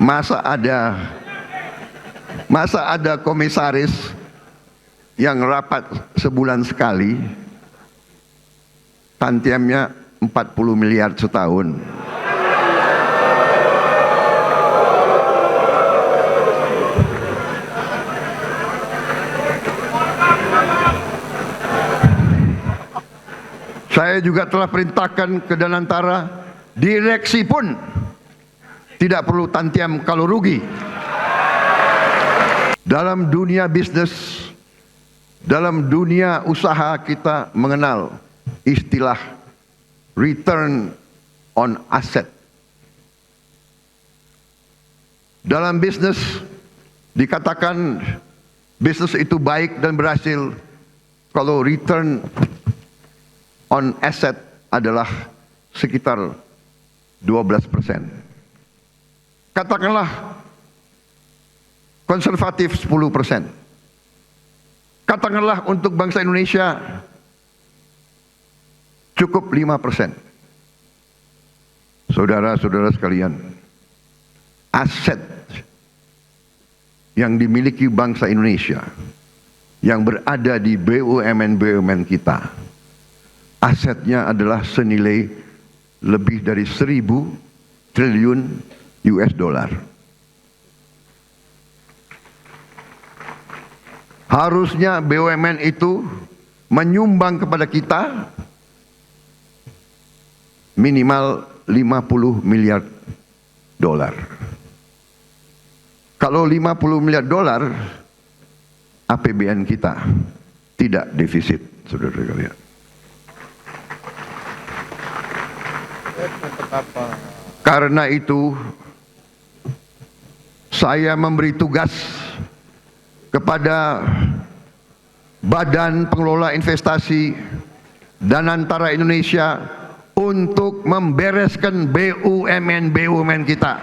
Masa ada komisaris yang rapat sebulan sekali, tantiemnya 40 miliar setahun. Saya juga telah perintahkan ke Danantara, direksi pun tidak perlu tantiam kalau rugi. Dalam dunia bisnis, dalam dunia usaha kita mengenal istilah return on asset. Dalam bisnis dikatakan bisnis itu baik dan berhasil kalau return on asset adalah sekitar 12%. Katakanlah konservatif 10%. Katakanlah untuk bangsa Indonesia cukup 5%. Saudara-saudara sekalian, aset yang dimiliki bangsa Indonesia yang berada di BUMN kita, asetnya adalah senilai lebih dari 1.000 triliun US dollar. Harusnya BUMN itu menyumbang kepada kita minimal 50 miliar dolar. Kalau 50 miliar dolar, APBN kita tidak defisit, saudara sekalian. Karena itu saya memberi tugas kepada Badan Pengelola Investasi Danantara Indonesia untuk membereskan BUMN kita.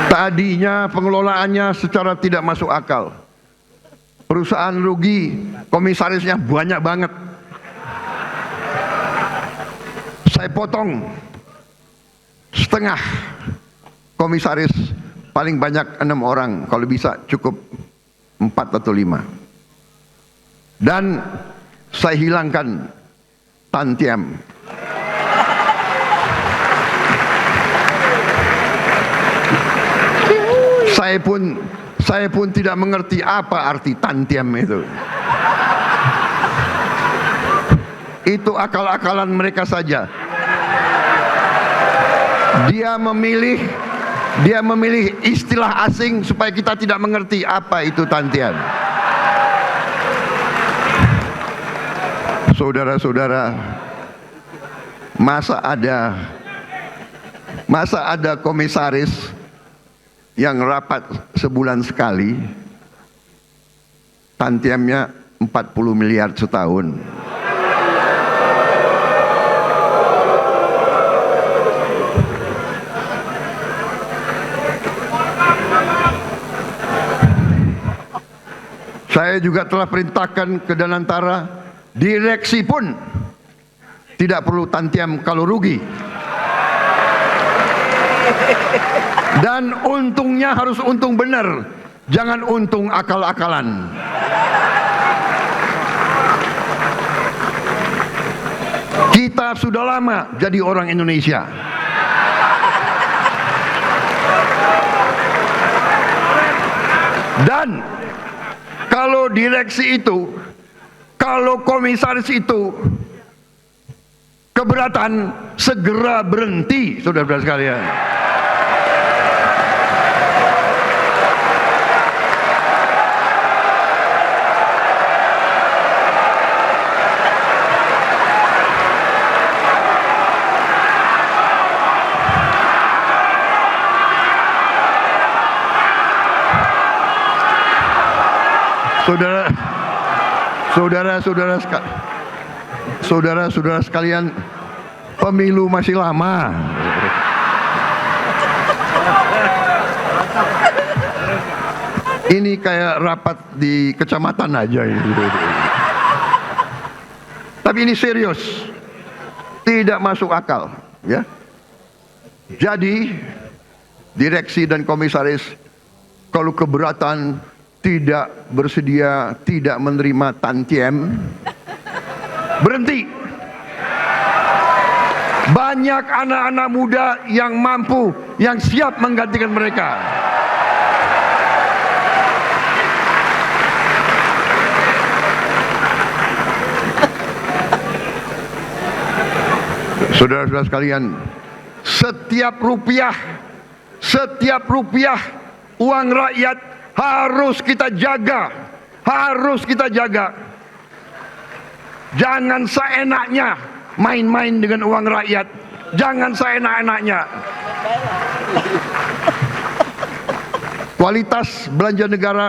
Tadinya pengelolaannya secara tidak masuk akal. Perusahaan rugi, komisarisnya banyak banget. Saya potong setengah komisaris, paling banyak 6 orang, kalau bisa cukup 4 atau 5. Dan saya hilangkan tantiem. Saya pun tidak mengerti apa arti tantiem itu. Itu akal-akalan mereka saja. Dia memilih istilah asing supaya kita tidak mengerti apa itu tantiem. Saudara-saudara, masa ada komisaris yang rapat sebulan sekali, tantiemnya 40 miliar setahun. Saya juga telah perintahkan ke Danantara, direksi pun tidak perlu tantiam kalau rugi. Dan untungnya harus untung benar, jangan untung akal-akalan. Kita sudah lama jadi orang Indonesia. Dan kalau direksi itu, kalau komisaris itu keberatan, segera berhenti, saudara-saudara sekalian. Saudara-saudara sekalian, pemilu masih lama. Ini kayak rapat di kecamatan aja ini. Tapi ini serius, tidak masuk akal, ya. Jadi direksi dan komisaris kalau keberatan tidak bersedia, tidak menerima tantiem, berhenti. Banyak anak-anak muda yang mampu, yang siap menggantikan mereka. Saudara-saudara sekalian, setiap rupiah uang rakyat harus kita jaga, Jangan seenaknya main-main dengan uang rakyat, jangan seenak-enaknya. Kualitas belanja negara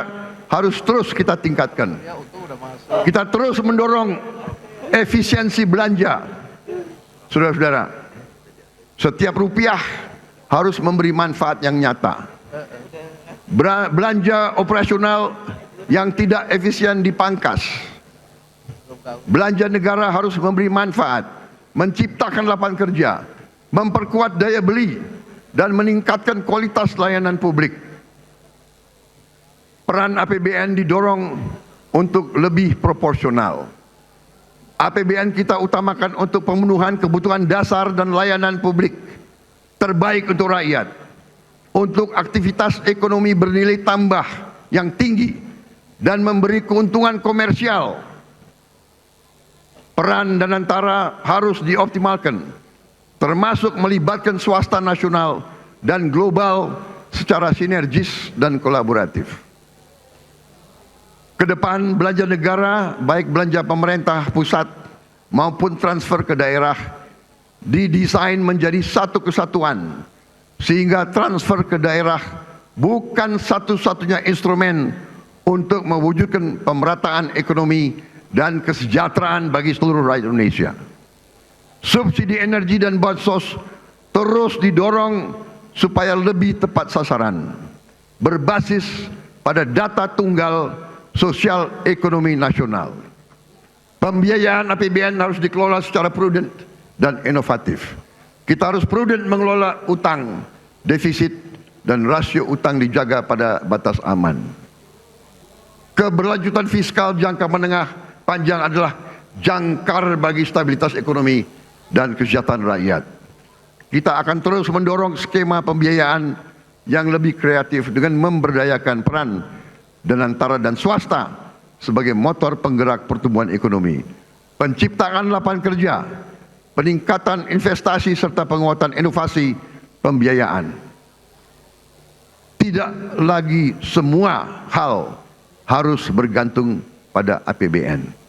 harus terus kita tingkatkan. Kita terus mendorong efisiensi belanja. Saudara-saudara, setiap rupiah harus memberi manfaat yang nyata. Belanja operasional yang tidak efisien dipangkas. Belanja negara harus memberi manfaat, menciptakan lapangan kerja, memperkuat daya beli, dan meningkatkan kualitas layanan publik. Peran APBN didorong untuk lebih proporsional. APBN kita utamakan untuk pemenuhan kebutuhan dasar dan layanan publik terbaik untuk rakyat, untuk aktivitas ekonomi bernilai tambah yang tinggi dan memberi keuntungan komersial. Peran Danantara harus dioptimalkan, termasuk melibatkan swasta nasional dan global secara sinergis dan kolaboratif. Kedepan belanja negara, baik belanja pemerintah pusat maupun transfer ke daerah, didesain menjadi satu kesatuan, sehingga transfer ke daerah bukan satu-satunya instrumen untuk mewujudkan pemerataan ekonomi dan kesejahteraan bagi seluruh rakyat Indonesia. Subsidi energi dan bansos terus didorong supaya lebih tepat sasaran, berbasis pada data tunggal sosial ekonomi nasional. Pembiayaan APBN harus dikelola secara prudent dan inovatif. Kita harus prudent mengelola utang, defisit, dan rasio utang dijaga pada batas aman. Keberlanjutan fiskal jangka menengah panjang adalah jangkar bagi stabilitas ekonomi dan kesejahteraan rakyat. Kita akan terus mendorong skema pembiayaan yang lebih kreatif dengan memberdayakan peran Danantara dan swasta sebagai motor penggerak pertumbuhan ekonomi, penciptaan lapangan kerja, peningkatan investasi serta penguatan inovasi pembiayaan. Tidak lagi semua hal harus bergantung pada APBN.